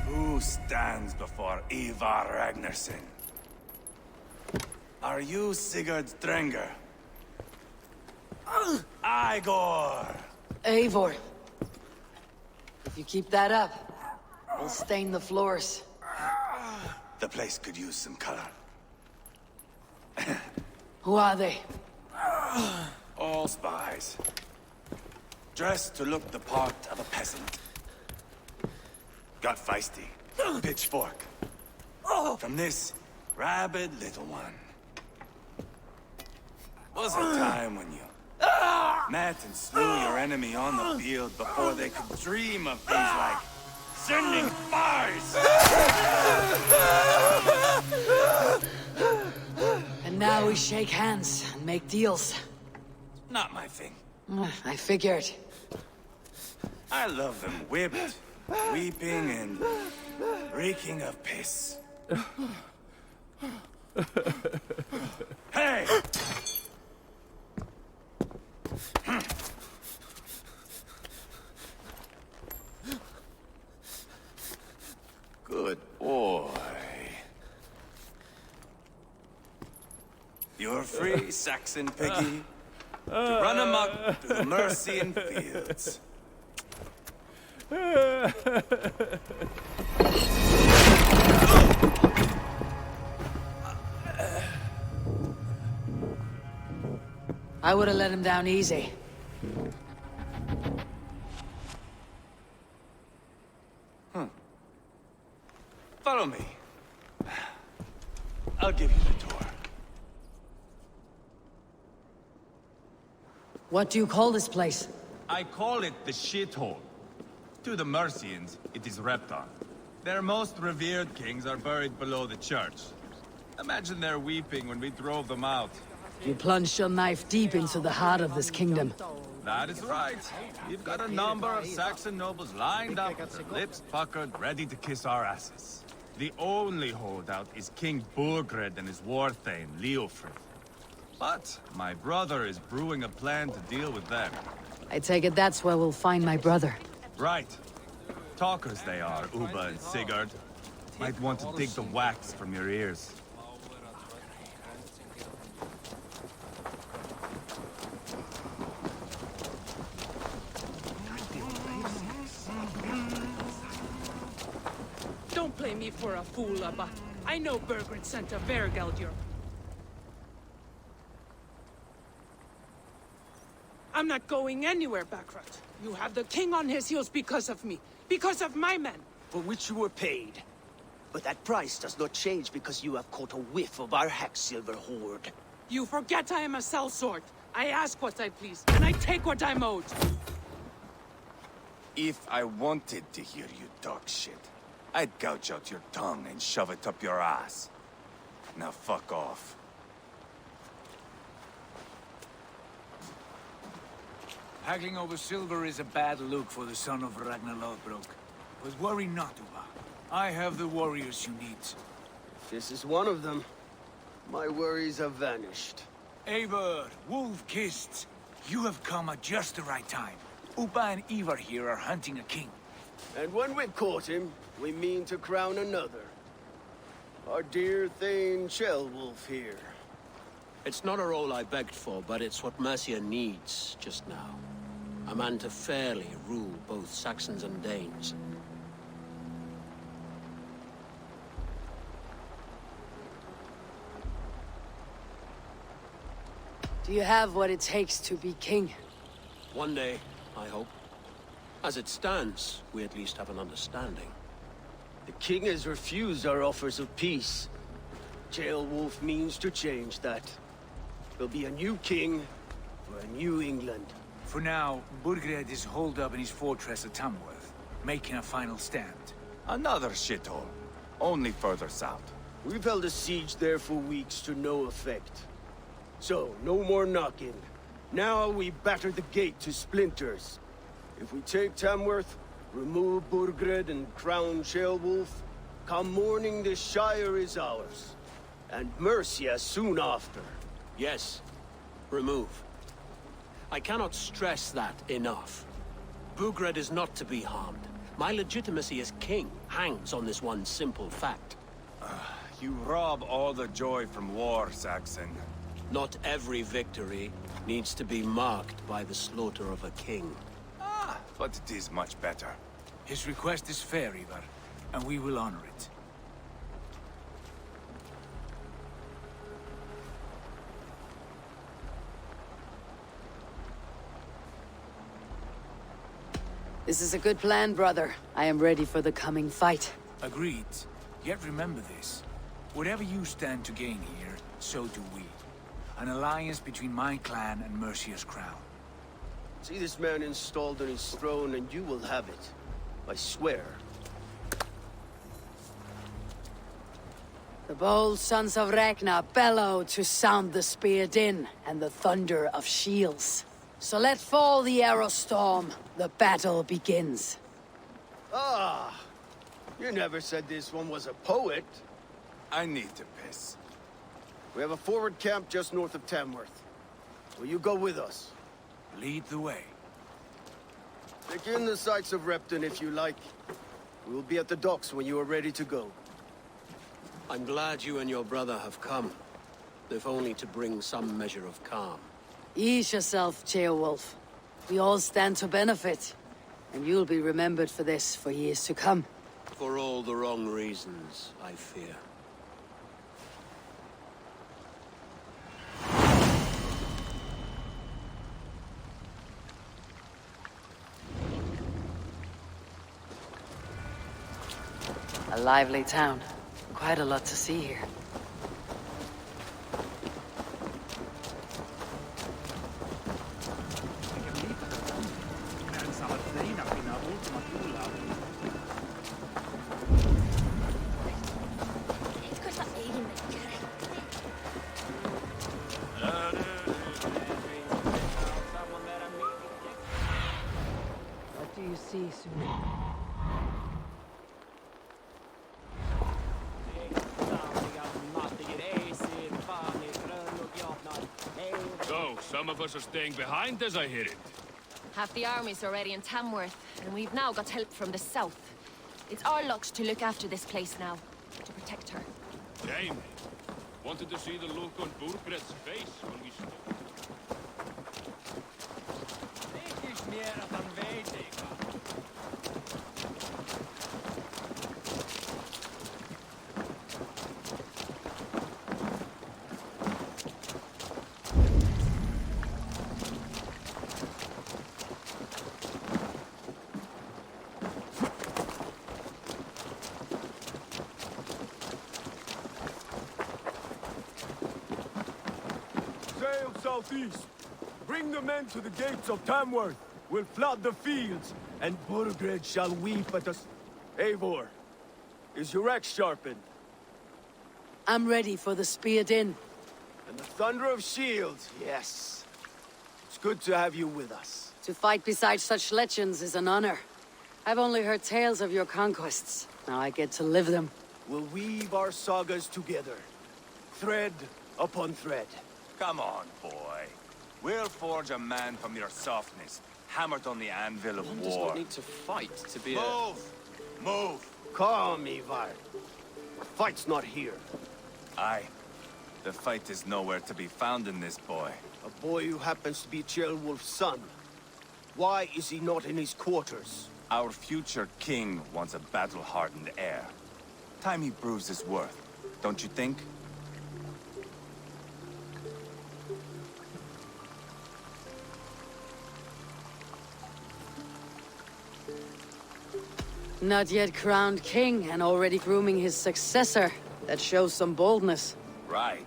Who stands before Eivor Ragnarsson? Are you Sigurd Drenger? Eivor! Eivor. If you keep that up, we'll stain the floors. The place could use some color. Who are they? All spies. Dressed to look the part of a peasant. Got feisty. Pitchfork. From this rabid little one. Was a time when you met and slew your enemy on the field before they could dream of things like sending spies! And now we shake hands and make deals. Not my thing. I figured. I love them whipped, weeping, and reeking of piss. Hey! Good boy. You're free, Saxon piggy, to run amok through the Mercian fields. I would have let him down easy. Follow me. I'll give you the door. What do you call this place? I call it the shithole. To the Mercians, it is Reptar. Their most revered kings are buried below the church. Imagine their weeping when we drove them out. You plunged your knife deep into the heart of this kingdom. That is right. We've got a number of Saxon nobles lined up, with their lips puckered, ready to kiss our asses. The only holdout is King Burgred and his war-thane, Leofrid. But my brother is brewing a plan to deal with them. I take it that's where we'll find my brother. Right. Talkers they are, Uba and Sigurd. Might want to dig the wax from your ears. Don't play me for a fool, Abba. I know Burgred sent a Vergeldur. I'm not going anywhere, Backrot. You have the king on his heels because of me. Because of my men. For which you were paid. But that price does not change because you have caught a whiff of our Hacksilver hoard. You forget I am a sellsword. I ask what I please, and I take what I'm owed. If I wanted to hear you talk shit, I'd gouge out your tongue and shove it up your ass. Now fuck off. Haggling over silver is a bad look for the son of Ragnar Lothbrok. But worry not, Uba. I have the warriors you need. This is one of them. My worries have vanished. Eivor, wolf-kissed, you have come at just the right time. Uba and Eivor here are hunting a king. And when we've caught him, we mean to crown another. Our dear Thane Ceolwulf here. It's not a role I begged for, but it's what Mercia needs just now. A man to fairly rule both Saxons and Danes. Do you have what it takes to be king? One day, I hope. As it stands, we at least have an understanding. The king has refused our offers of peace. Ceolwulf means to change that. There'll be a new king for a new England. For now, Burgred is holed up in his fortress at Tamworth, making a final stand. Another shithole. Only further south. We've held a siege there for weeks to no effect. So, no more knocking. Now we batter the gate to splinters. If we take Tamworth, remove Burgred and crown Ceolwulf, come morning the Shire is ours. And Mercia soon after. Yes. remove. I cannot stress that enough. Bugred is not to be harmed. My legitimacy as king hangs on this one simple fact. You rob all the joy from war, Saxon. Not every victory needs to be marked by the slaughter of a king. But it is much better. His request is fair, Eivor, and we will honor it. This is a good plan, brother. I am ready for the coming fight. Agreed. Yet remember this. Whatever you stand to gain here, so do we. An alliance between my clan and Mercia's crown. See this man installed on his throne and you will have it. I swear. The bold sons of Ragnar bellow to sound the spear din and the thunder of shields. So let fall the arrow storm. The battle begins. Ah! You never said this one was a poet. I need to piss. We have a forward camp just north of Tamworth. Will you go with us? Lead the way. Take in the sights of Repton if you like. We will be at the docks when you are ready to go. I'm glad you and your brother have come, if only to bring some measure of calm. Ease yourself, Ceolwulf. We all stand to benefit, and you'll be remembered for this for years to come. For all the wrong reasons, I fear. A lively town. Quite a lot to see here. What do you see, Sune? So, some of us are staying behind as I hear it. Half the army's already in Tamworth, and we've now got help from the south. It's our lot to look after this place now, to protect her. Shame. Wanted to see the look on Burgred's face when we spoke. Sail southeast. Bring the men to the gates of Tamworth. We'll flood the fields, and Burgred shall weep at us. Eivor, is your axe sharpened? I'm ready for the spear din. And the thunder of shields, yes. It's good to have you with us. To fight beside such legends is an honor. I've only heard tales of your conquests. Now I get to live them. We'll weave our sagas together, thread upon thread. Come on, boy. We'll forge a man from your softness, hammered on the anvil of One does war. not need to fight to be Move! Move! Calm, Eivor. The fight's not here. Aye. The fight is nowhere to be found in this boy. A boy who happens to be Ceolwulf's son. Why is he not in his quarters? Our future king wants a battle-hardened heir. Time he proves his worth, don't you think? Not yet crowned king and already grooming his successor. That shows some boldness. Right.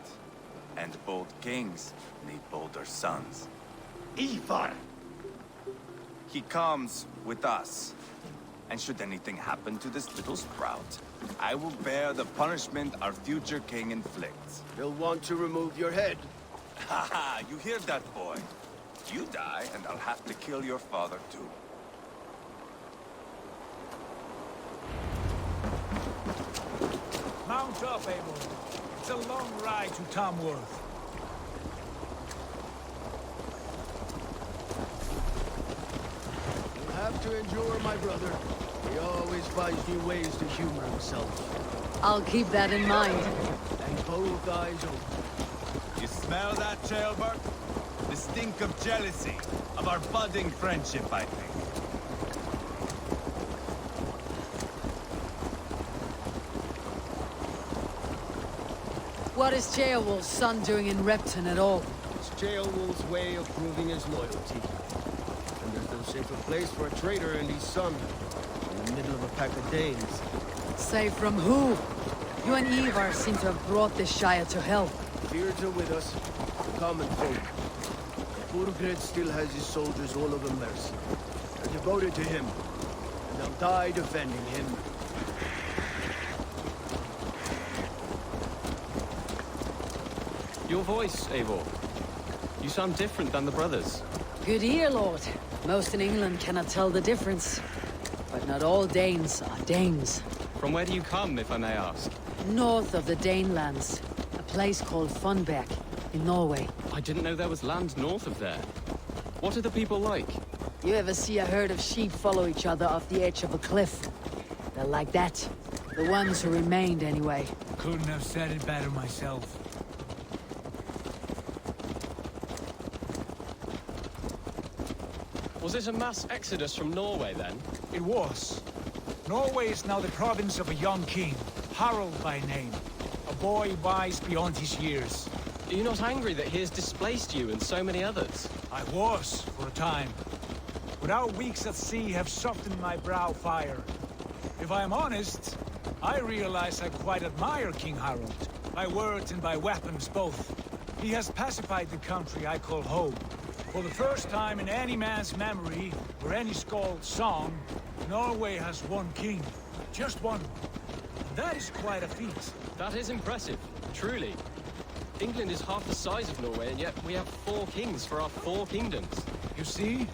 And bold kings need bolder sons. Eivor! He comes with us. And should anything happen to this little sprout, I will bear the punishment our future king inflicts. He'll want to remove your head. Haha, you hear that, boy? You die, and I'll have to kill your father, too. Mount up, Eivor. It's a long ride to Tamworth. to endure, my brother. He always finds new ways to humor himself. I'll keep that in mind. And both eyes open. You smell that, Jailbird? The stink of jealousy, of our budding friendship, I think. What is Ceolwulf's son doing in Repton at all? It's Ceolwulf's way of proving his loyalty. And there's no safer place for a traitor and his son. In the middle of a pack of Danes. Safe from who? You and Eivor seem to have brought this Shire to hell. Fears are with us, the common folk. Burgred still has his soldiers all over mercy. They're devoted to him, and they'll die defending him. Your voice, Eivor. You sound different than the brothers. Good ear, Lord. Most in England cannot tell the difference. But not all Danes are Danes. From where do you come, if I may ask? North of the Danelands. A place called Funbeck, in Norway. I didn't know there was land north of there. What are the people like? You ever see a herd of sheep follow each other off the edge of a cliff? They're like that. The ones who remained, anyway. Couldn't have said it better myself. Was it a mass exodus from Norway, then? It was. Norway is now the province of a young king, Harald by name. A boy wise beyond his years. Are you not angry that he has displaced you and so many others? I was, for a time. But our weeks at sea have softened my brow fire. If I am honest, I realize I quite admire King Harald. By words and by weapons both. He has pacified the country I call home. For the first time in any man's memory, or any skald's song, Norway has one king. Just one. And that is quite a feat. That is impressive, truly. England is half the size of Norway, and yet we have 4 kings for our 4 kingdoms. You see?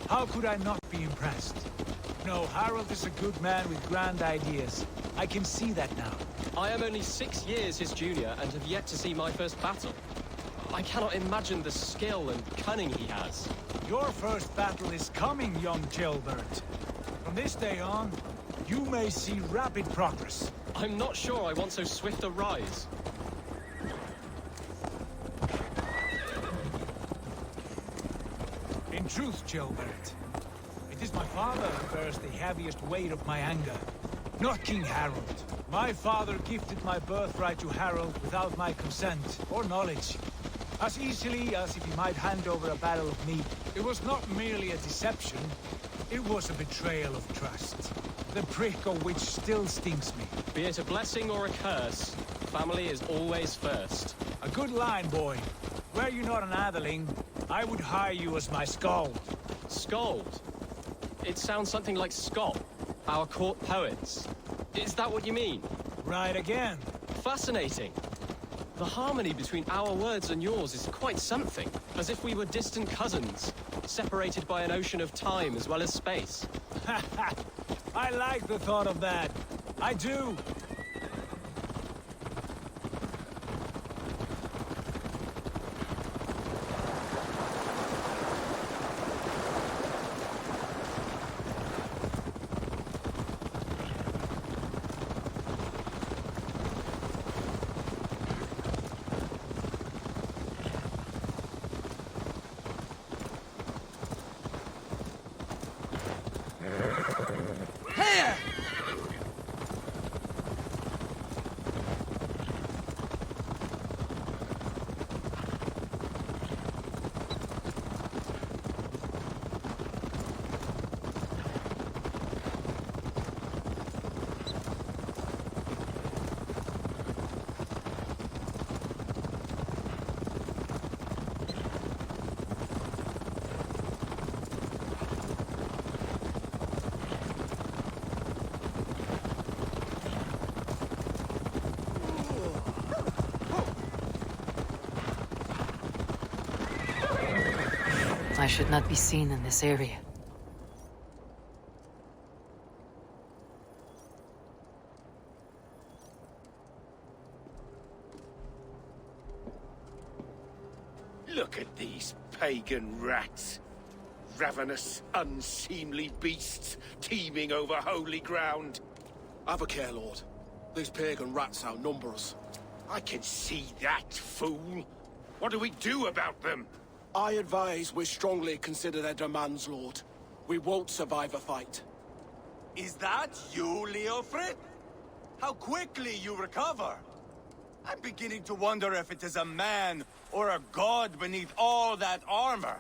How could I not be impressed? No, Harald is a good man with grand ideas. I can see that now. I am only 6 years his junior, and have yet to see my first battle. I cannot imagine the skill and cunning he has. Your first battle is coming, young Jailbird. From this day on, you may see rapid progress. I'm not sure I want so swift a rise. In truth, Jailbird, it is my father who bears the heaviest weight of my anger. Not King Harald. My father gifted my birthright to Harald without my consent or knowledge. As easily as if he might hand over a battle of me. It was not merely a deception, it was a betrayal of trust. The prick of which still stings me. Be it a blessing or a curse, family is always first. A good line, boy. Were you not an atheling, I would hire you as my skald. Skald? It sounds something like Scott, our court poets. Is that what you mean? Right again. Fascinating. The harmony between our words and yours is quite something. As if we were distant cousins, separated by an ocean of time as well as space. I like the thought of that. I do. I should not be seen in this area. Look at these pagan rats. ravenous, unseemly beasts teeming over holy ground. Have a care, Lord. These pagan rats outnumber us. I can see that, fool. What do we do about them? I advise we strongly consider their demands, Lord. We won't survive a fight. Is that you, Leofrid? How quickly you recover! I'm beginning to wonder if it is a man or a god beneath all that armor.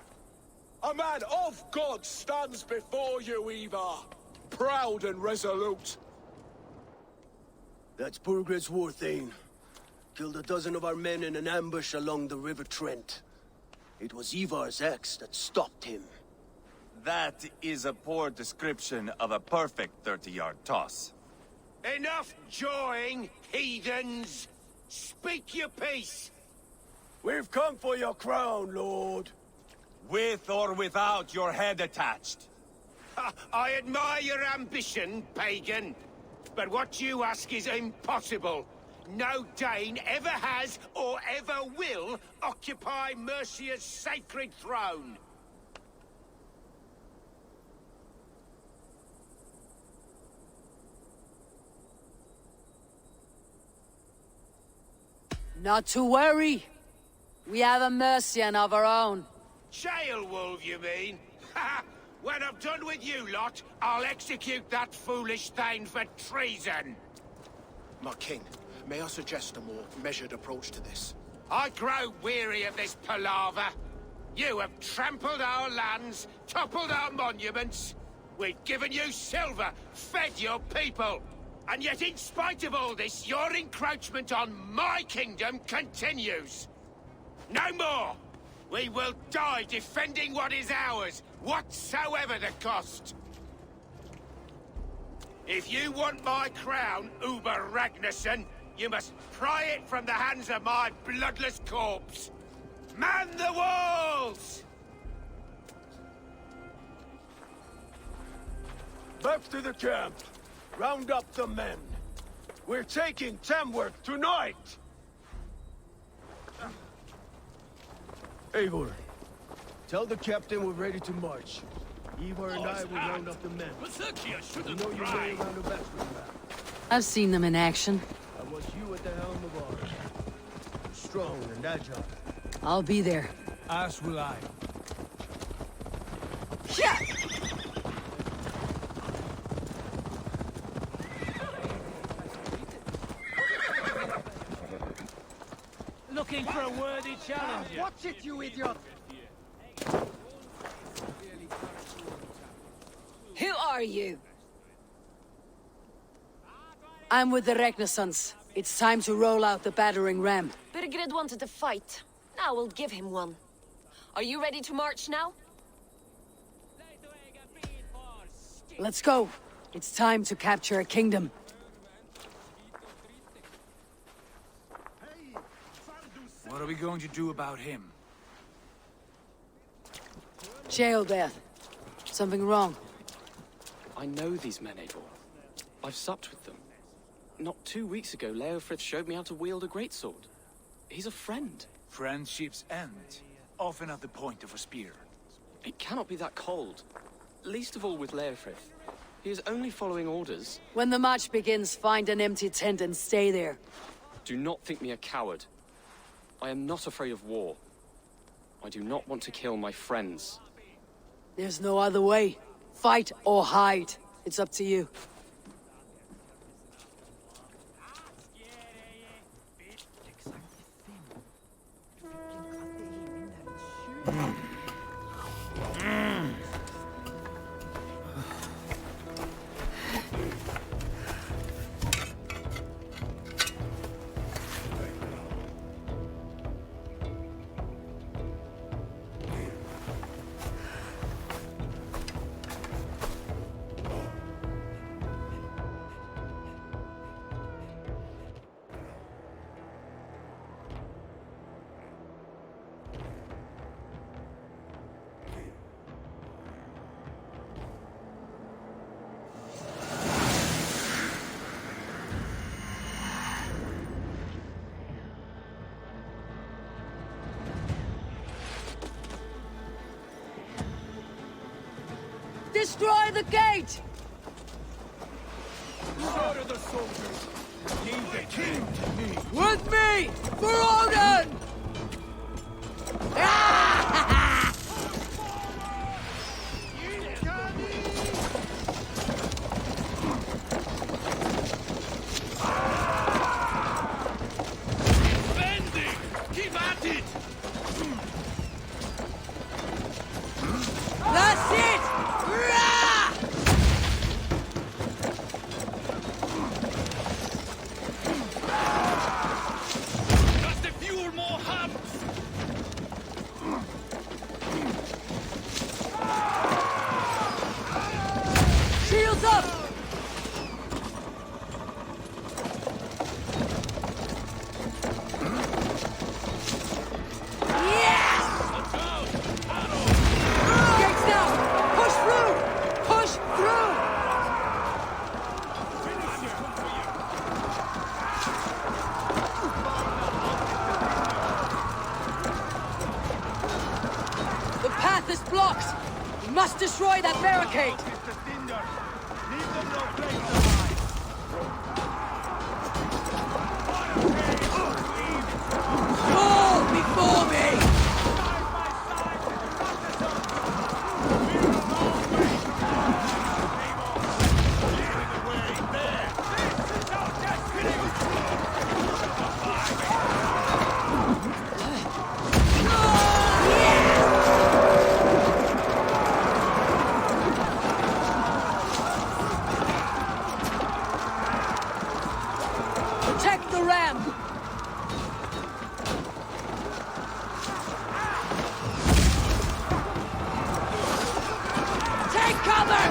A man of God stands before you, Eivor. Proud and resolute. That's Burgred's Warthane. Killed a dozen of our men in an ambush along the River Trent. It was Eivor's axe that stopped him. That is a poor description of a perfect 30-yard toss. Enough jawing, heathens! Speak your piece! We've come for your crown, Lord. With or without your head attached. Ha, I admire your ambition, pagan. But what you ask is impossible. No Dane ever has or ever will occupy Mercia's sacred throne. Not to worry. We have a Mercian of our own. Jail wolf, you mean? Ha! When I'm done with you lot, I'll execute that foolish thing for treason. My king, may I suggest a more measured approach to this? I grow weary of this palaver. You have trampled our lands, toppled our monuments. We've given you silver, fed your people. And yet, in spite of all this, your encroachment on my kingdom continues. No more! We will die defending what is ours, whatsoever the cost. If you want my crown, Uber Ragnarsson, you must pry it from the hands of my bloodless corpse. Man the walls! Back to the camp. Round up the men. We're taking Tamworth tonight! Eivor, tell the captain we're ready to march. Eivor and I will round up the men. We know you're way around the battering ram. I've seen them in action. I want you at the helm of ours. You're strong and agile. I'll be there. As will I. Yeah! Looking for a worthy challenger. Watch it, you idiot! Who are you? I'm with the Ragnarsons. It's time to roll out the battering ram. Burgred wanted to fight. Now we'll give him one. Are you ready to march now? Let's go. It's time to capture a kingdom. What are we going to do about him? Jail death. Something wrong. I know these men, Eivor. I've supped with them. Not 2 weeks ago, Leofrith showed me how to wield a greatsword. He's a friend. Friendships end, often at the point of a spear. It cannot be that cold. Least of all with Leofrith. He is only following orders. When the march begins, find an empty tent and stay there. Do not think me a coward. I am not afraid of war. I do not want to kill my friends. There's no other way. Fight or hide. It's up to you. Destroy the gate! Order the soldiers. Leave the king to me. With me! For Odin! Bending! Keep at it! That's it! Rah! Just a few more hops! Shields up! Yes! Gates down! Push through! Push through! The path is blocked! We must destroy that barricade! Fall before me! Protect the ramp! Take cover!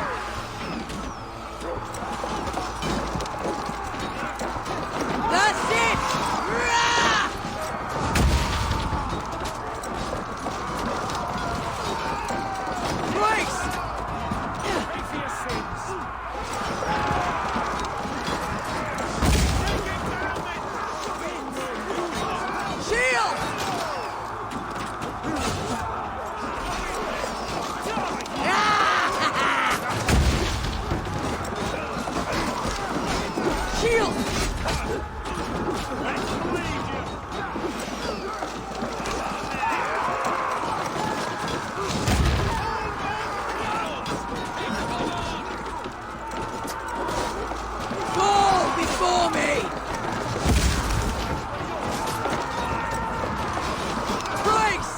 That's it! Rah! Grace! Pray for your sins. Shield! Shield! Fall before me! Brakes!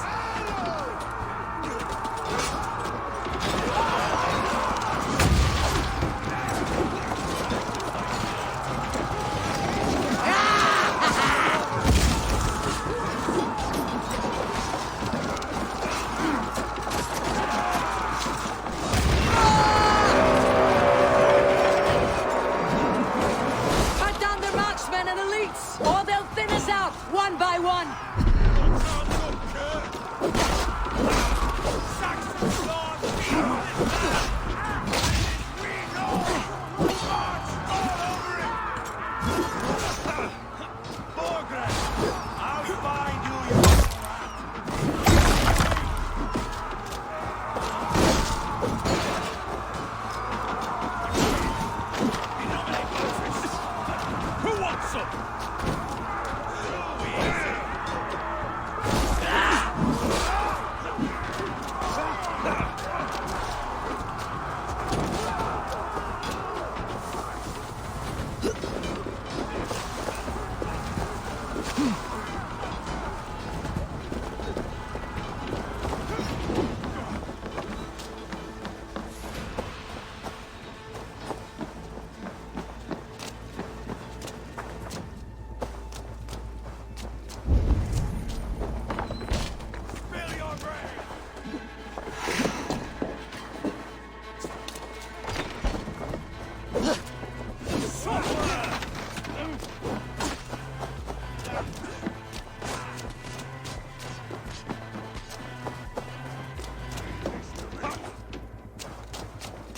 Cut down the marksmen and elites, or they'll thin us out one by one. Who wants some?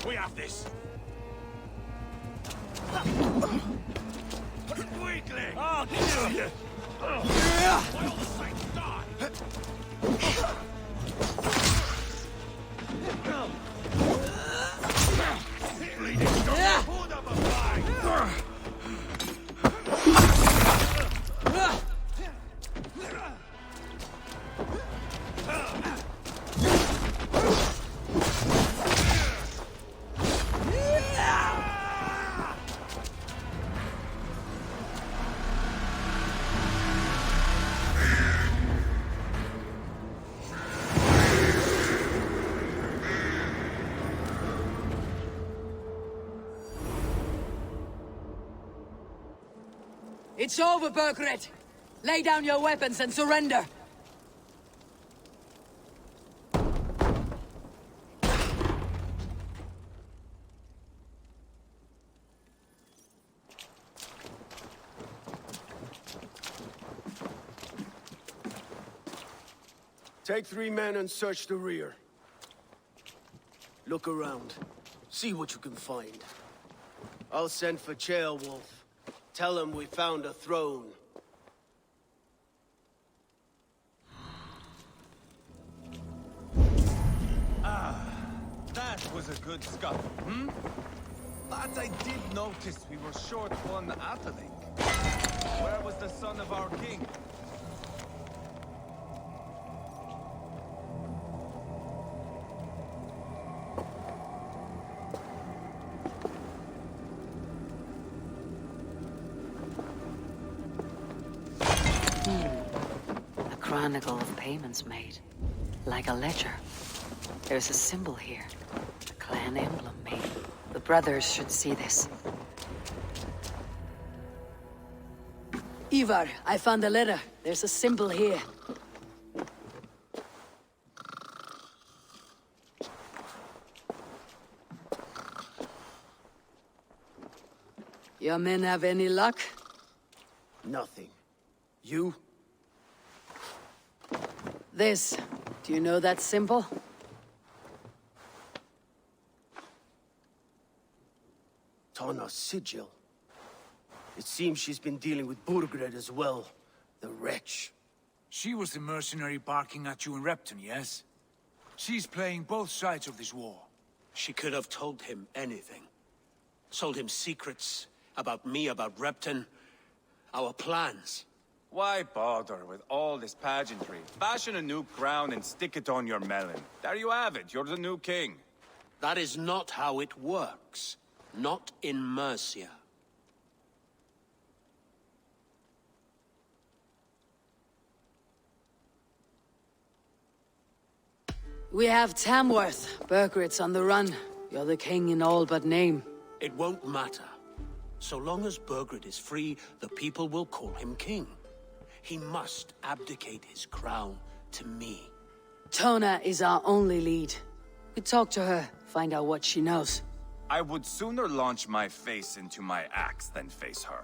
We have this. Weakling! I'll kill you! Why all the saints die? It's over, Burgred! Lay down your weapons and surrender! Take 3 men and search the rear. Look around. See what you can find. I'll send for Ceolwulf. Tell him we found a throne. That was a good scuffle, hmm? But I did notice we were short one atheling. Where was the son of our king? A chronicle of payments made. Like a ledger. There's a symbol here. A clan emblem made. The brothers should see this. Eivor, I found a letter. There's a symbol here. Your men have any luck? Nothing. You? This. Do you know that symbol? Tana's sigil. It seems she's been dealing with Burgred as well. The wretch. She was the mercenary barking at you in Repton, yes? She's playing both sides of this war. She could have told him anything. Told him secrets about me, about Repton, our plans. Why bother with all this pageantry? Fashion a new crown and stick it on your melon. There you have it, you're the new king. That is not how it works. Not in Mercia. We have Tamworth. Burgred's on the run. You're the king in all but name. It won't matter. So long as Burgred is free, the people will call him king. He must abdicate his crown to me. Tona is our only lead. We talk to her, find out what she knows. I would sooner launch my face into my axe than face her.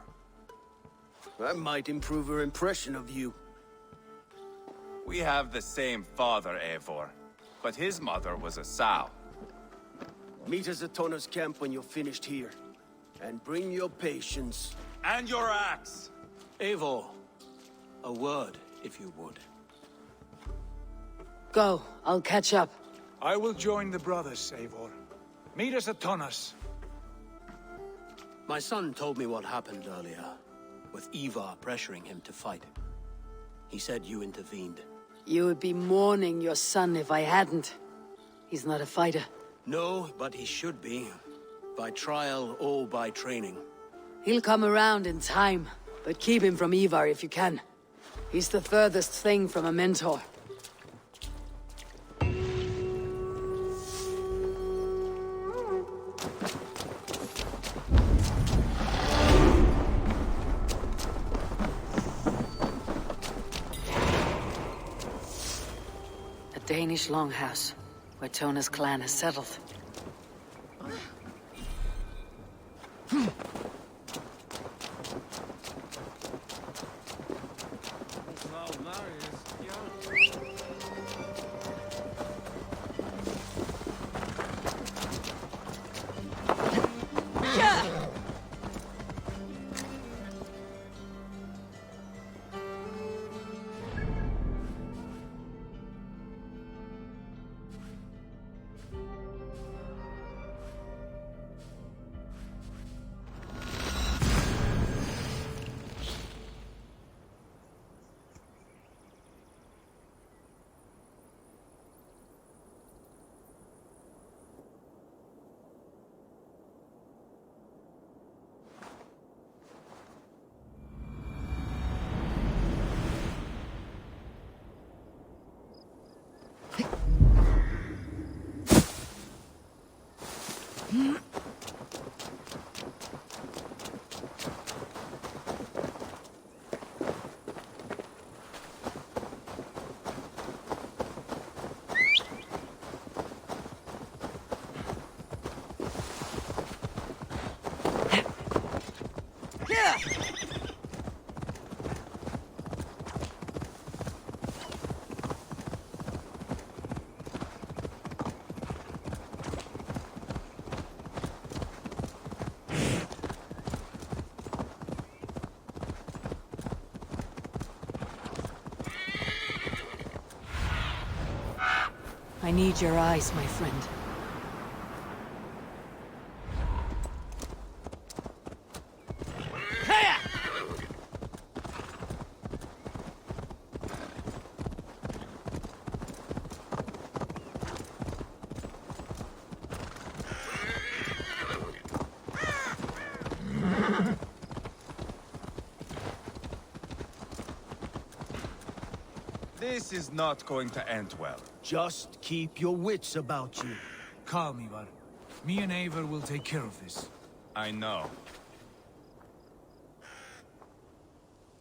That might improve her impression of you. We have the same father, Eivor, but his mother was a sow. Meet us at Tona's camp when you're finished here. And bring your patience. And your axe! Eivor, a word, if you would. Go, I'll catch up. I will join the brothers, Eivor. Meet us at Tonas. My son told me what happened earlier, with Eivor pressuring him to fight. He said you intervened. You would be mourning your son if I hadn't. He's not a fighter. No, but he should be. By trial or by training. He'll come around in time, but keep him from Eivor if you can. He's the furthest thing from a mentor. A Danish longhouse, where Tona's clan has settled. I need your eyes, my friend. This is not going to end well. Just keep your wits about you. Calm, Eivor. Me and Eivor will take care of this. I know.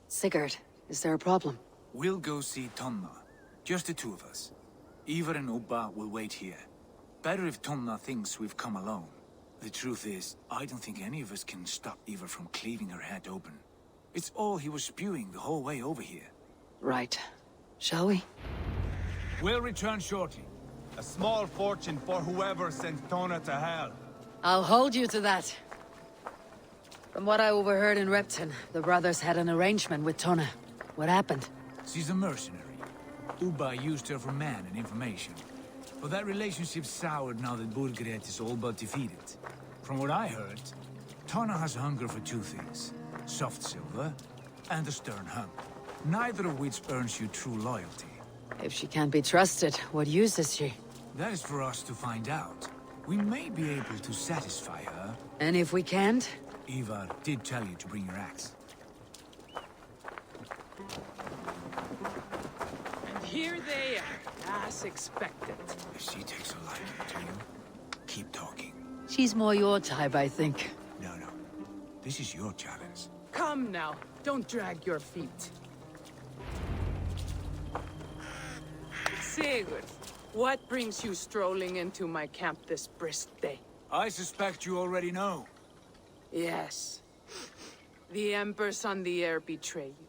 Sigurd, is there a problem? We'll go see Tonna. Just the two of us. Eivor and Ubba will wait here. Better if Tonna thinks we've come alone. The truth is, I don't think any of us can stop Eivor from cleaving her head open. It's all he was spewing the whole way over here. Right. Shall we? We'll return shortly. A small fortune for whoever sent Tona to hell. I'll hold you to that. From what I overheard in Repton, the brothers had an arrangement with Tona. What happened? She's a mercenary. Ubba used her for man and information. But that relationship soured now that Burgred is all but defeated. From what I heard, Tona has hunger for two things. Soft silver and a stern hump. Neither of which earns you true loyalty. If she can't be trusted, what use is she? That is for us to find out. We may be able to satisfy her. And if we can't? Eivor did tell you to bring your axe. And here they are, as expected. If she takes a liking to you, keep talking. She's more your type, I think. No. This is your challenge. Come now, don't drag your feet. Sigurd, what brings you strolling into my camp this brisk day? I suspect you already know. Yes. The Embers on the air betray you.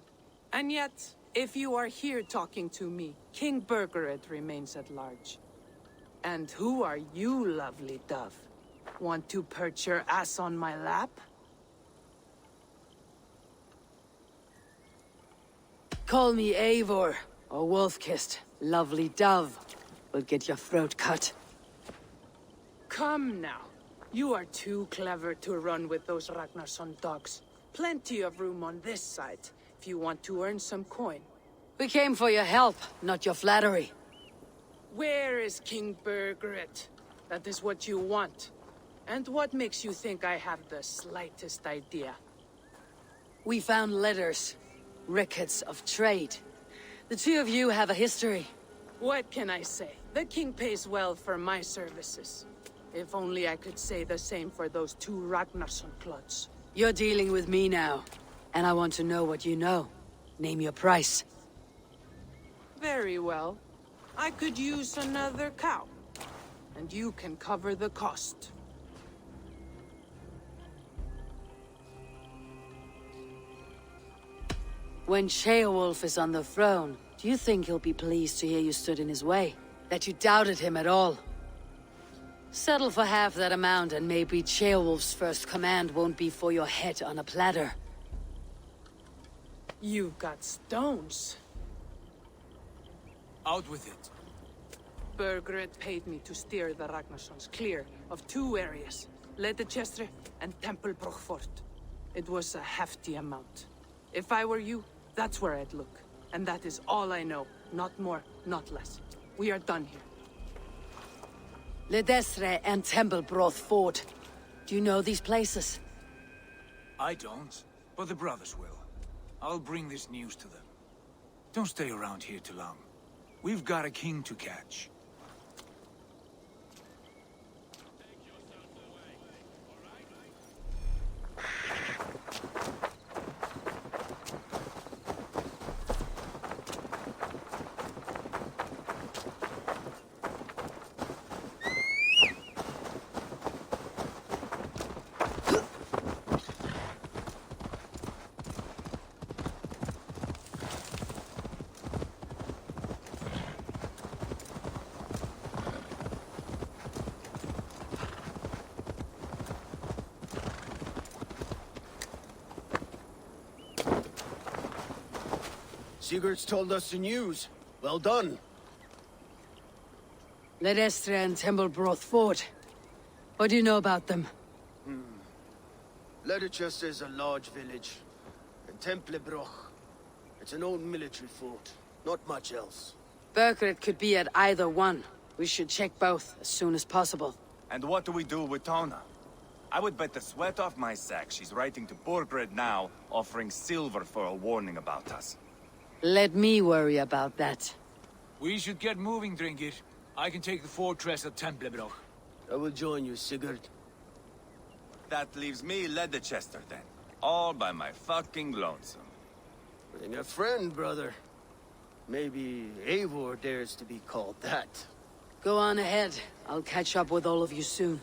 And yet, if you are here talking to me, King Burgred remains at large. And who are you, lovely dove? Want to perch your ass on my lap? Call me Eivor, or Wolf-Kissed. Lovely dove. Will get your throat cut. Come now. You are too clever to run with those Ragnarsson dogs. Plenty of room on this side, if you want to earn some coin. We came for your help, not your flattery. Where is King Burgred? That is what you want. And what makes you think I have the slightest idea? We found letters. Records of trade. The two of you have a history. What can I say? The king pays well for my services. If only I could say the same for those two Ragnarsson clods. You're dealing with me now, and I want to know what you know. Name your price. Very well. I could use another cow. And you can cover the cost. When Sheolwulf is on the throne, do you think he'll be pleased to hear you stood in his way? That you doubted him at all? Settle for half that amount and maybe Sheolwulf's first command won't be for your head on a platter. You've got stones. Out with it. Burgred paid me to steer the Ragnarssons clear of two areas. Ledechestre and Tempelbroch Fort. It was a hefty amount. If I were you, that's where I'd look. And that is all I know. Not more, not less. We are done here. Ledestre and Tempelbroch Fort. Do you know these places? I don't, but the brothers will. I'll bring this news to them. Don't stay around here too long. We've got a king to catch. Sigurd's told us the news. Well done. Ledestre and Templebroth fought. What do you know about them? Leicester is a large village. And Templebroch, it's an old military fort. Not much else. Burgred could be at either one. We should check both as soon as possible. And what do we do with Tona? I would bet the sweat off my sack she's writing to Burgred now, offering silver for a warning about us. Let me worry about that. We should get moving, Dringir. I can take the fortress of Templebroch. I will join you, Sigurd. That leaves me Leicester then. All by my fucking lonesome. Bring a friend, brother. Maybe Eivor dares to be called that. Go on ahead. I'll catch up with all of you soon.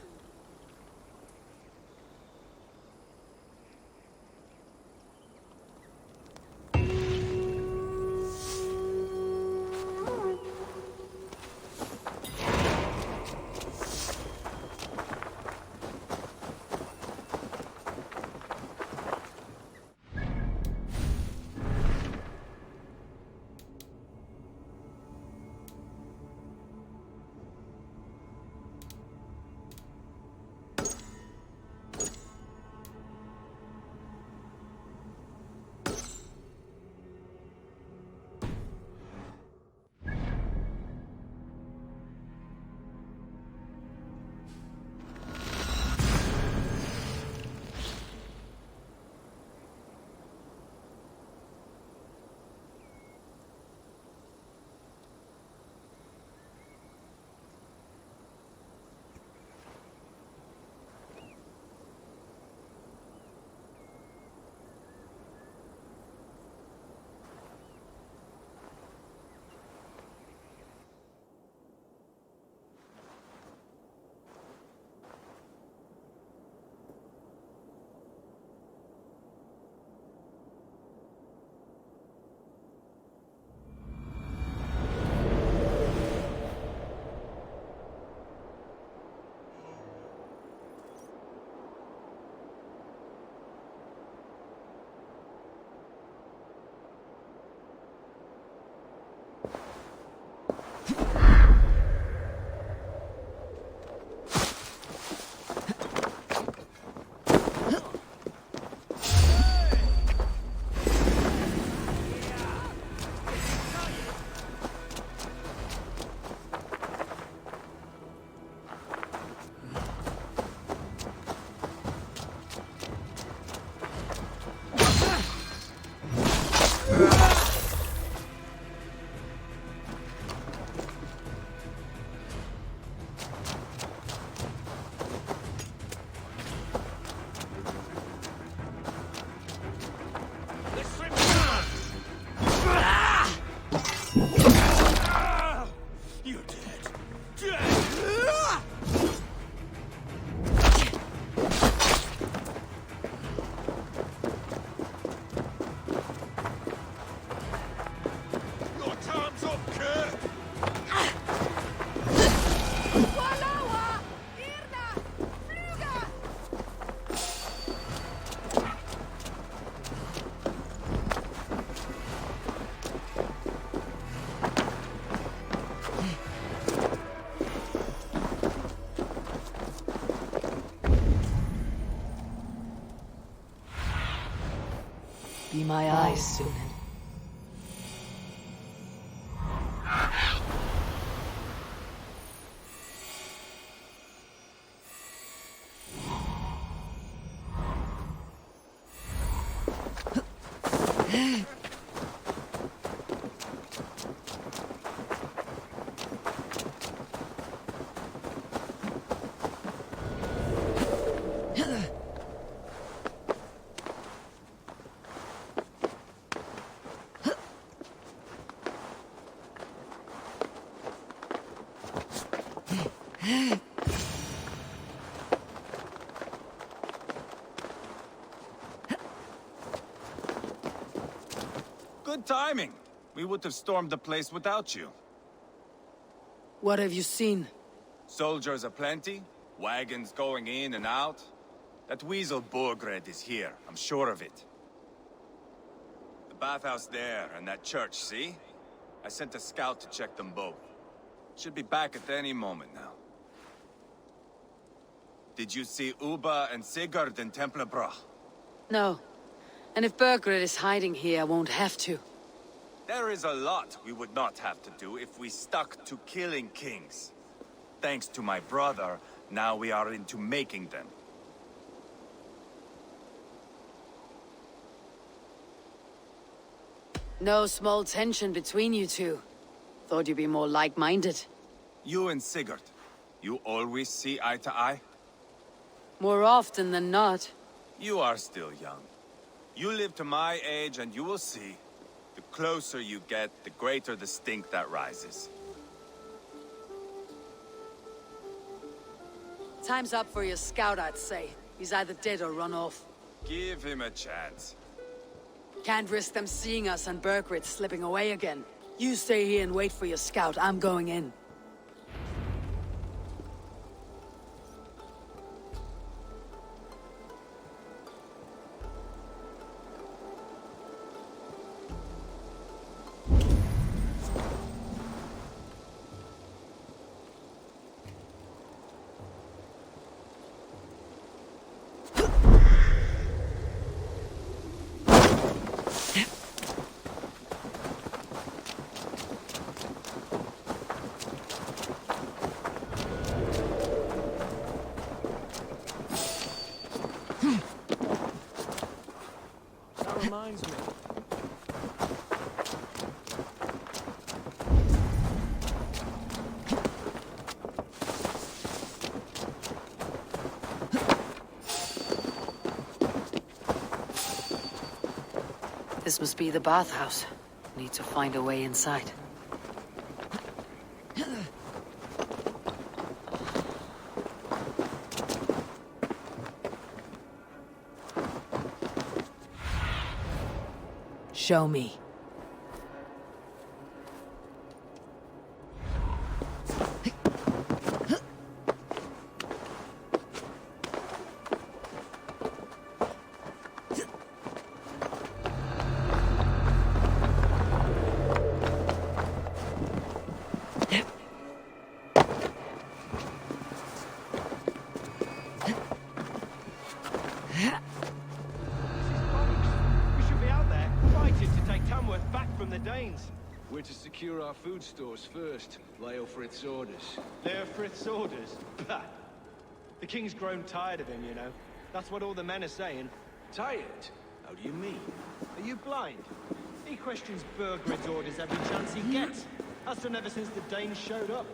Be my eyes soon. Good timing. We would have stormed the place without you. What have you seen? Soldiers aplenty, wagons going in and out. That weasel Burgred is here, I'm sure of it. The bathhouse there and that church, see? I sent a scout to check them both. Should be back at any moment now. Did you see Uba and Sigurd in Tempelbroch? No. And if Burgred is hiding here, I won't have to. There is a lot we would not have to do if we stuck to killing kings. Thanks to my brother, now we are into making them. No small tension between you two. Thought you'd be more like-minded. You and Sigurd, you always see eye to eye? More often than not. You are still young. You live to my age and you will see. The closer you get, the greater the stink that rises. Time's up for your scout, I'd say. He's either dead or run off. Give him a chance. Can't risk them seeing us and Burgred slipping away again. You stay here and wait for your scout. I'm going in. Reminds me. This must be the bathhouse. Need to find a way inside. Show me. We're to secure our food stores first. Leofrith's orders. Leofrith's orders? Bah! The king's grown tired of him, you know. That's what all the men are saying. Tired? How do you mean? Are you blind? He questions Burgred's orders every chance he gets. Has done ever since the Danes showed up.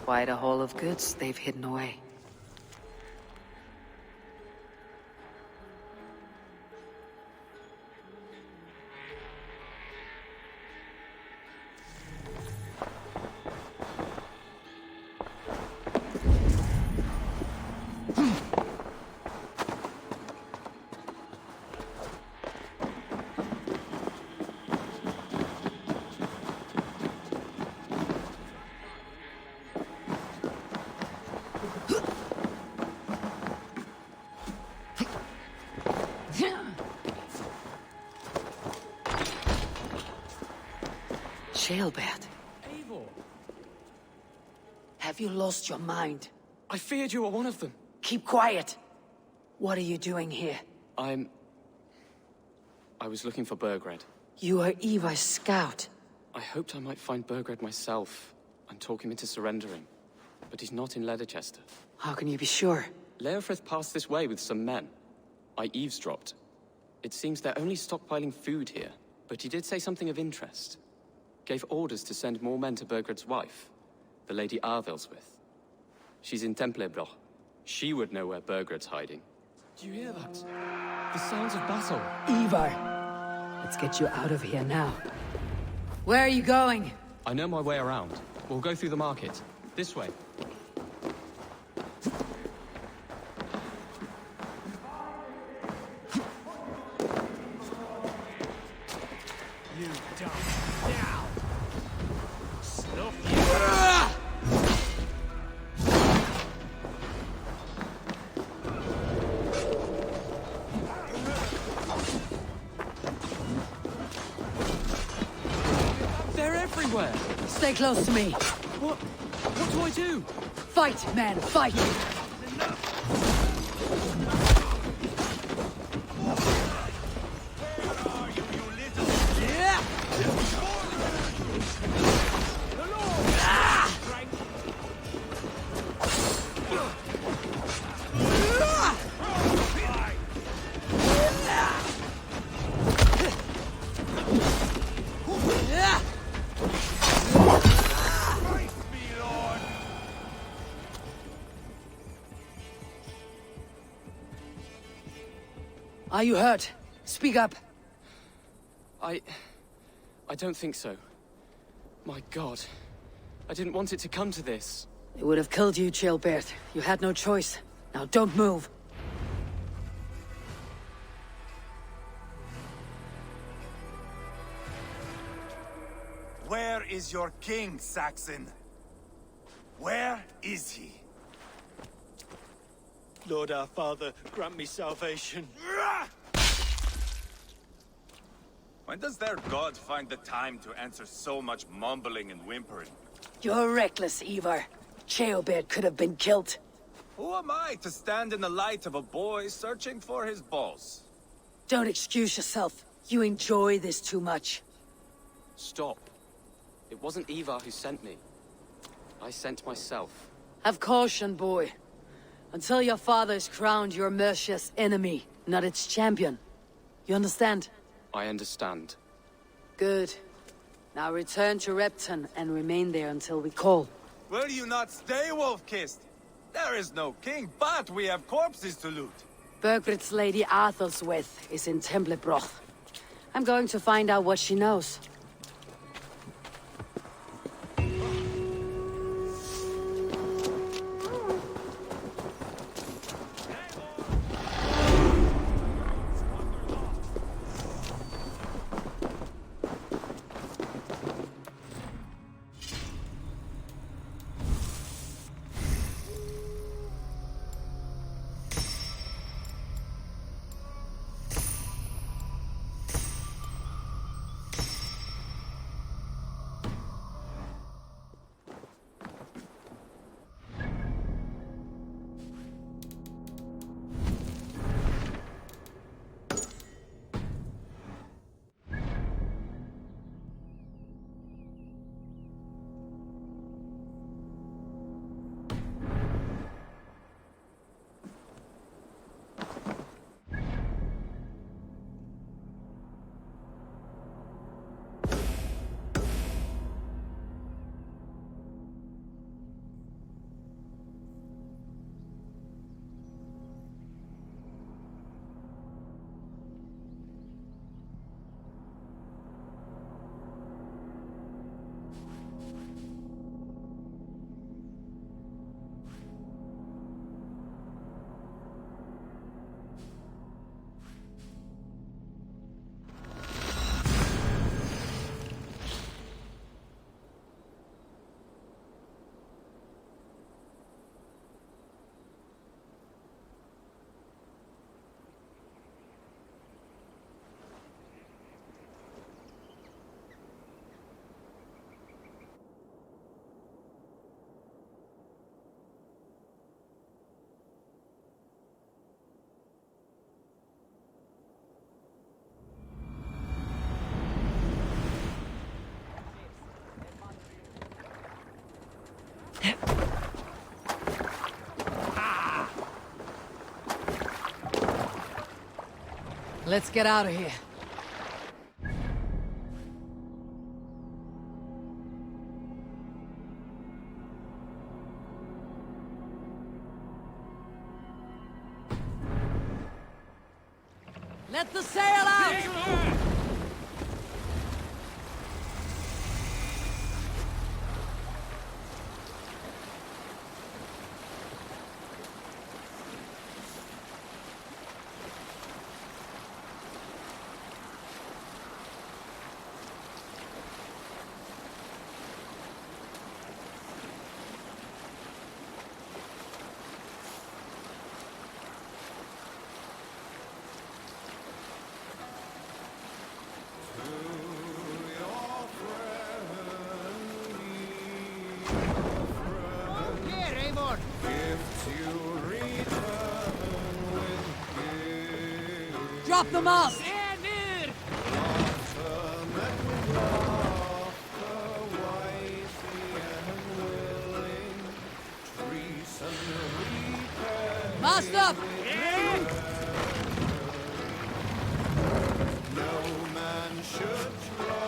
Quite a haul of goods they've hidden away. Jailbird. Eivor! Have you lost your mind? I feared you were one of them. Keep quiet! What are you doing here? I'm I was looking for Burgred. You are Eivor's scout. I hoped I might find Burgred myself and talk him into surrendering. But he's not in Leatherchester. How can you be sure? Leofrith passed this way with some men. I eavesdropped. It seems they're only stockpiling food here, but he did say something of interest. Gave orders to send more men to Burgred's wife, the Lady Arvelswith. She's in Templebroch. She would know where Burgred's hiding. Do you hear that? The sounds of battle. Eivor, let's get you out of here now. Where are you going? I know my way around. We'll go through the market. This way. You dumb. Now! Snuff you! They're everywhere! Stay close to me. What do I do? Fight, man, fight! Are you hurt? Speak up. I don't think so. My God. I didn't want it to come to this. They would have killed you, Ceolbert. You had no choice. Now don't move. Where is your king, Saxon? Where is he? Lord our Father, grant me salvation. When does their god find the time to answer so much mumbling and whimpering? You're reckless, Eivor. Ceolbert could have been killed. Who am I to stand in the light of a boy searching for his balls? Don't excuse yourself. You enjoy this too much. Stop. It wasn't Eivor who sent me. I sent myself. Have caution, boy. Until your father is crowned your Mercia's enemy, not its champion. You understand? I understand. Good. Now return to Repton and remain there until we call. Will you not stay, Wolf-Kissed? There is no king, but we have corpses to loot. Burgred's Lady Arvelswith is in Templebroch. I'm going to find out what she knows. Let's get out of here. Let the sail out! Here, Eivor! Drop the mast! Mast up!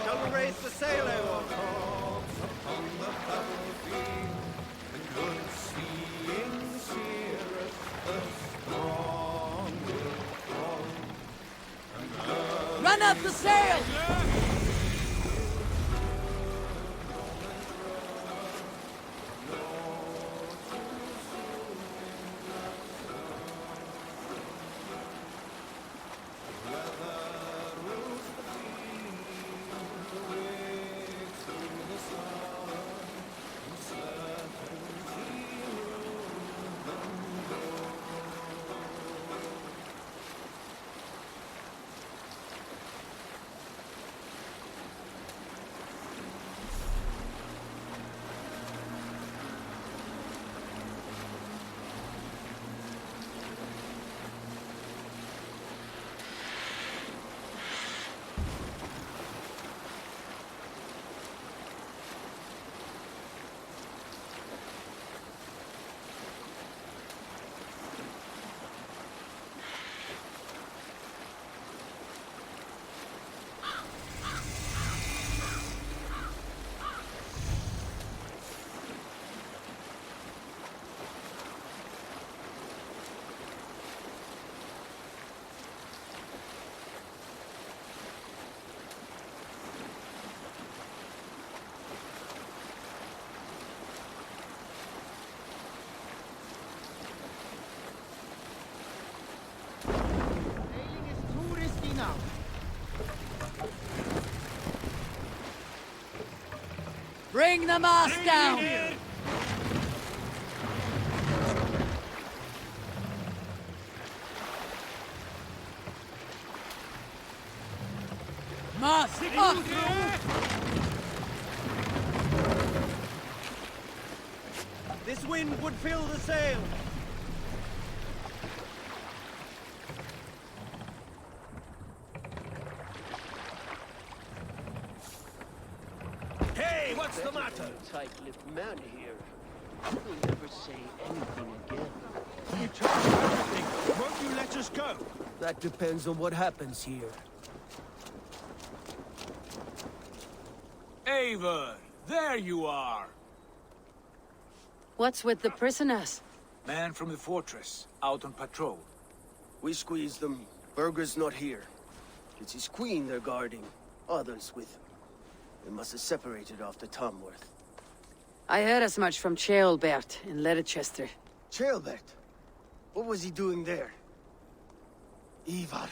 Shall we raise the sail, Eivor? Run up the sail! Bring the mast down! Mast up! This wind would fill the sail. Hey, what's the matter? Tight-lipped man here. He'll never say anything again. You told us everything. Won't you let us go? That depends on what happens here. Eivor, there you are. What's with the prisoners? Man from the fortress, out on patrol. We squeezed them. Burger's not here. It's his queen they're guarding. Others with him. They must have separated after Tamworth. I heard as much from Ceolbert in Leicester. Ceolbert? What was he doing there? Eivor.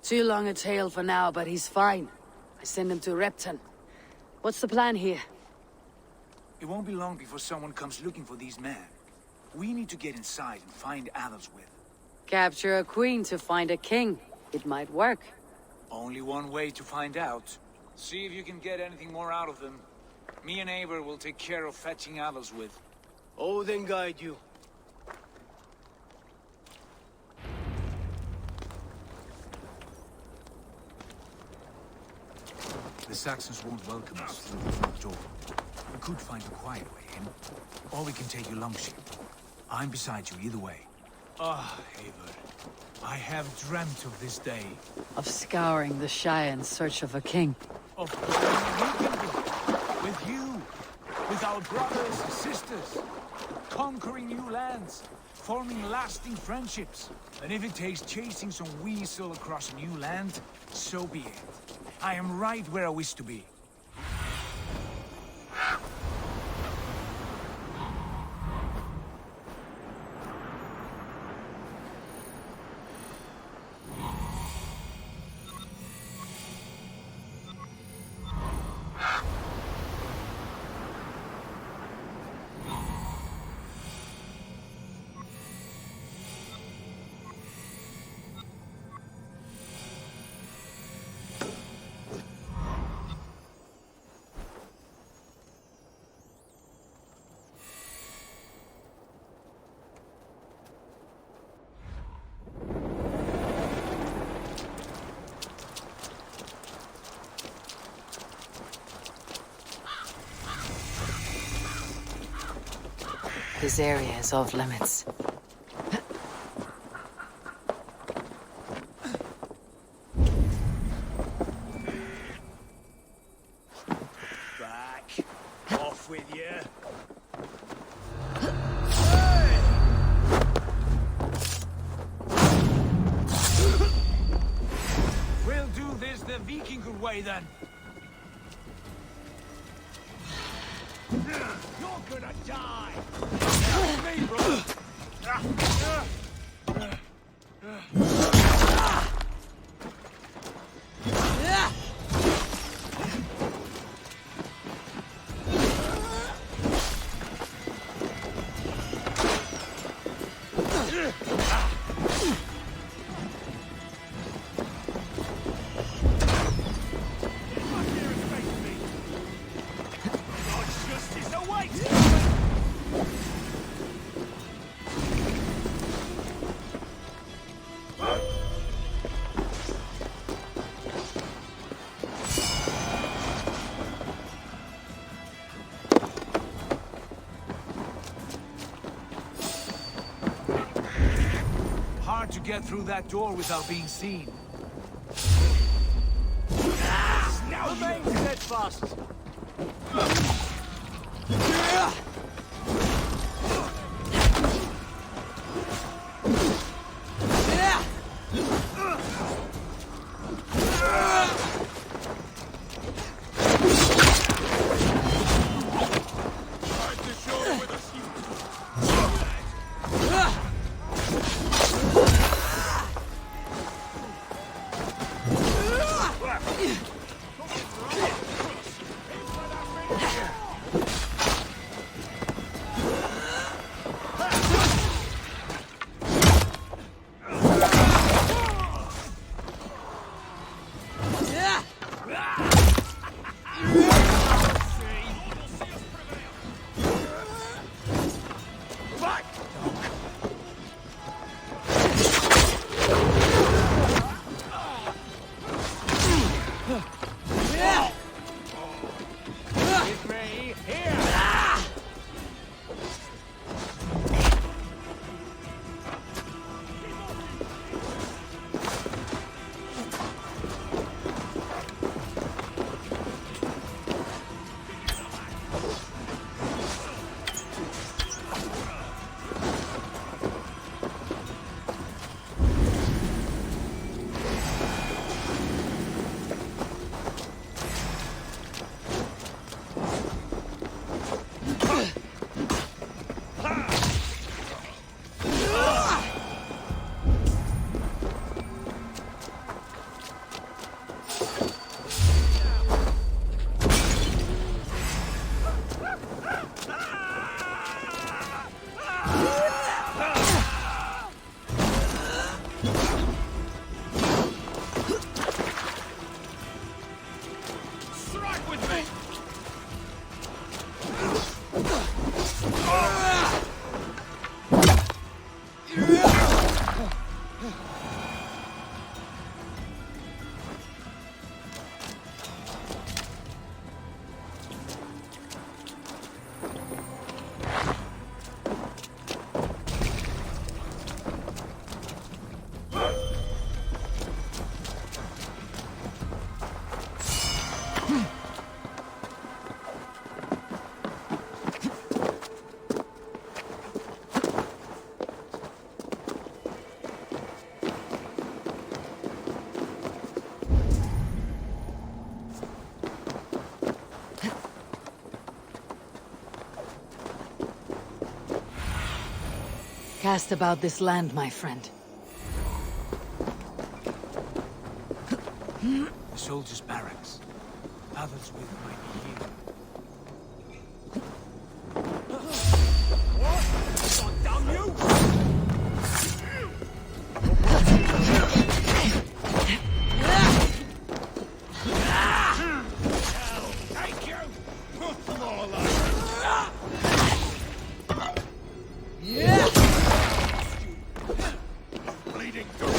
Too long a tale for now, but he's fine. I send him to Repton. What's the plan here? It won't be long before someone comes looking for these men. We need to get inside and find Adelswith. Capture a queen to find a king. It might work. Only one way to find out. See if you can get anything more out of them. Me and Eivor will take care of fetching Adelswith. Oh, then guide you. The Saxons won't welcome us through the front door. We could find a quiet way in, or we can take your longship. I'm beside you either way. Ah, Eivor. I have dreamt of this day. Of scouring the Shire in search of a king. Of going with you, with our brothers and sisters, conquering new lands, forming lasting friendships. And if it takes chasing some weasel across a new land, so be it. I am right where I wish to be. This area is off limits. Back. Off with you. We'll do this the Viking way then. You're gonna die! Me, bro. Hard to get through that door without being seen. Now remain steadfast! Cast about this land, my friend. The soldiers' barracks. Others with might be here. God damn you! Thank you! More like. Bleeding through.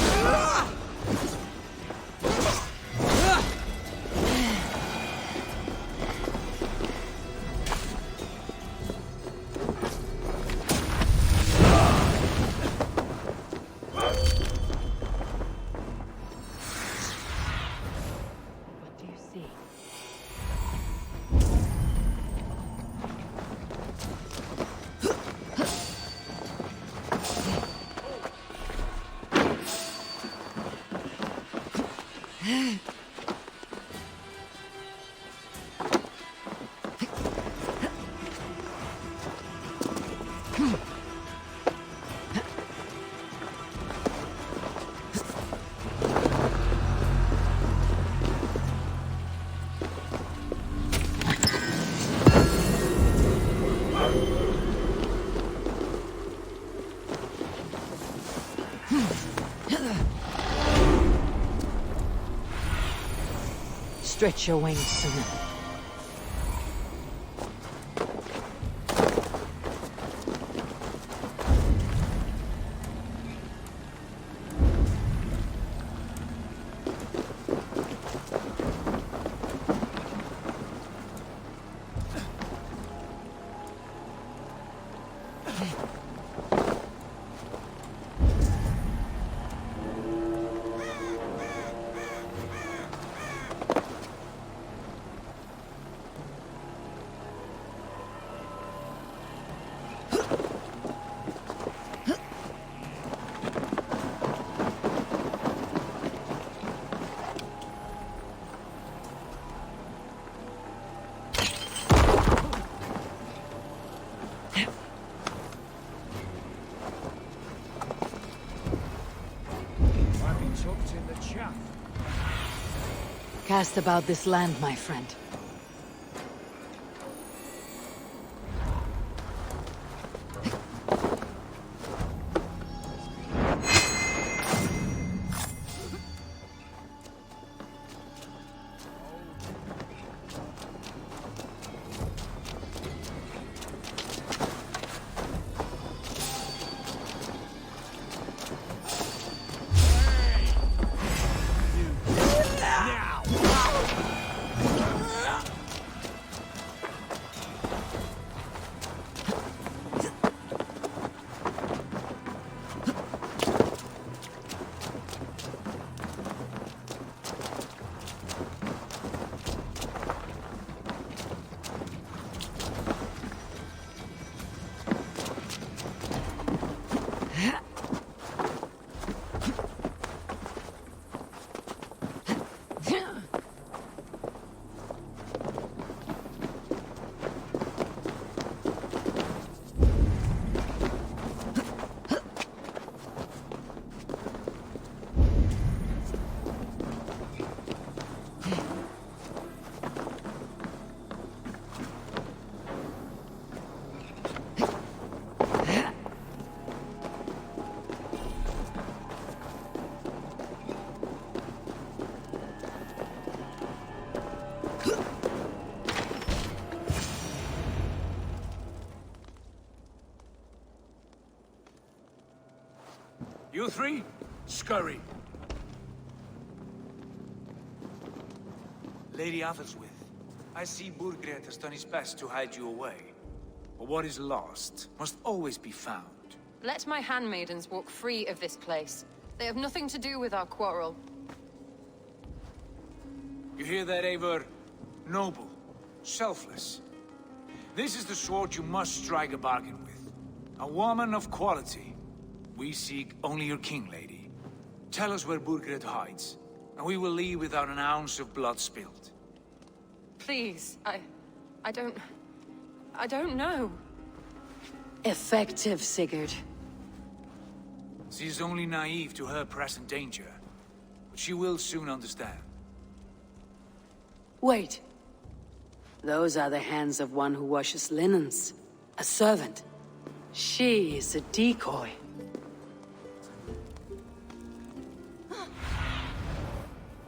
What do you see? Stretch your wings, Suna. Cast about this land, my friend. You three, scurry. Lady Athelstwith, I see Burgred has done his best to hide you away. But what is lost must always be found. Let my handmaidens walk free of this place. They have nothing to do with our quarrel. You hear that, Eivor? Noble, selfless. This is the sword you must strike a bargain with. A woman of quality. We seek only your king, lady. Tell us where Burgred hides, and we will leave without an ounce of blood spilled. Please, I don't know. Effective, Sigurd. She's only naive to her present danger, but she will soon understand. Wait. Those are the hands of one who washes linens. A servant. She is a decoy.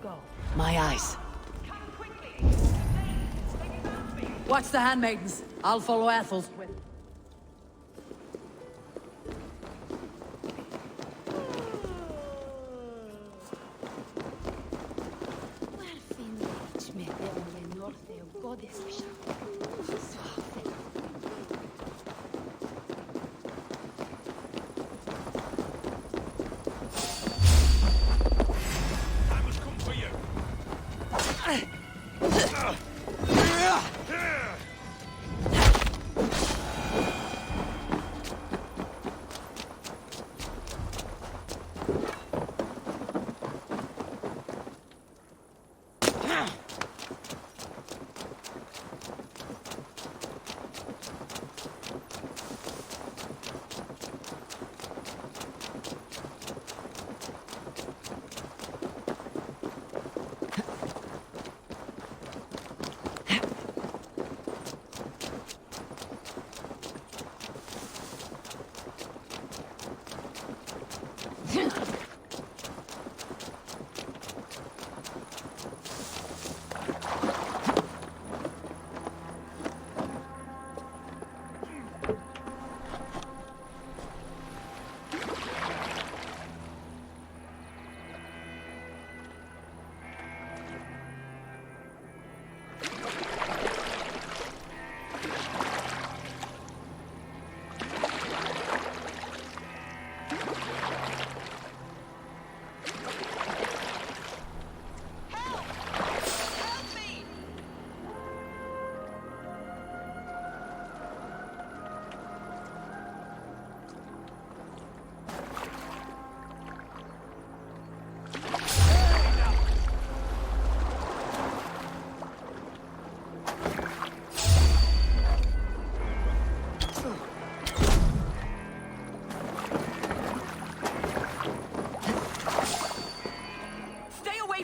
Go. My eyes. Watch the handmaidens. I'll follow Ethel's with.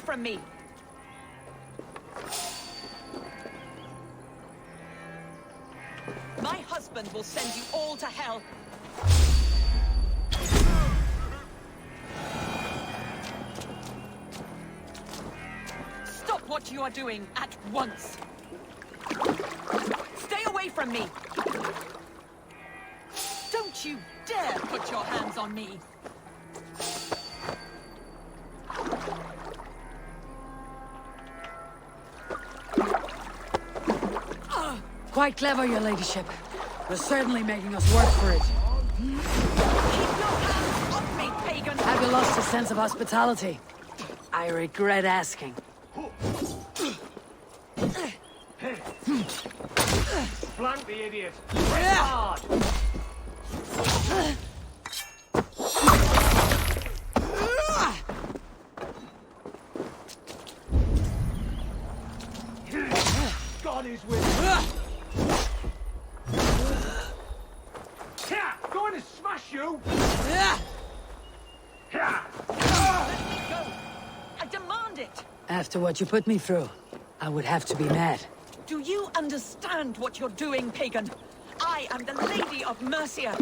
From me. My husband will send you all to hell. Stop what you are doing at once. Stay away from me. Don't you dare put your hands on me. Quite clever, your ladyship. You're certainly making us work for it. Keep your hands off me, pagan! Have you lost a sense of hospitality? I regret asking. Flank the idiot! Press hard! God is with you! Going to smash you! Let me go! I demand it! After what you put me through, I would have to be mad. Do you understand what you're doing, pagan? I am the Lady of Mercia.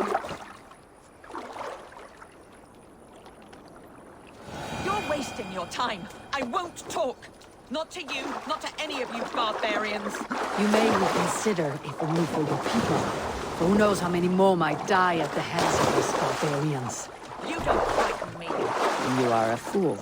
You're wasting your time. I won't talk. Not to you, not to any of you barbarians. You may reconsider if only for your people. For who knows how many more might die at the hands of these barbarians. You don't frighten me. You are a fool.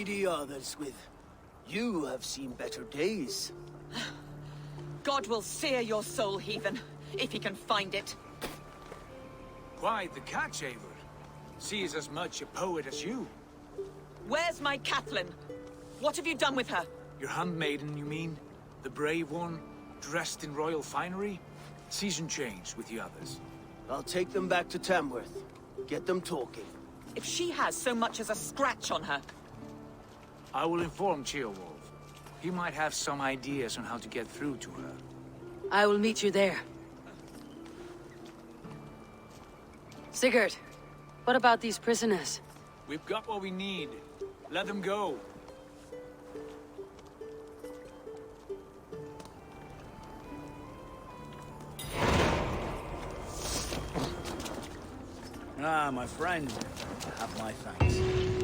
the others with. You have seen better days. God will sear your soul, heathen, if he can find it. Quite the catch, Eivor. She is as much a poet as you. Where's my Catelyn? What have you done with her? Your handmaiden, you mean? The brave one, dressed in royal finery? Season changed with the others. I'll take them back to Tamworth. Get them talking. If she has so much as a scratch on her... I will inform Ceolwulf. He might have some ideas on how to get through to her. I will meet you there. Sigurd, what about these prisoners? We've got what we need. Let them go. Ah, my friend. Have my thanks.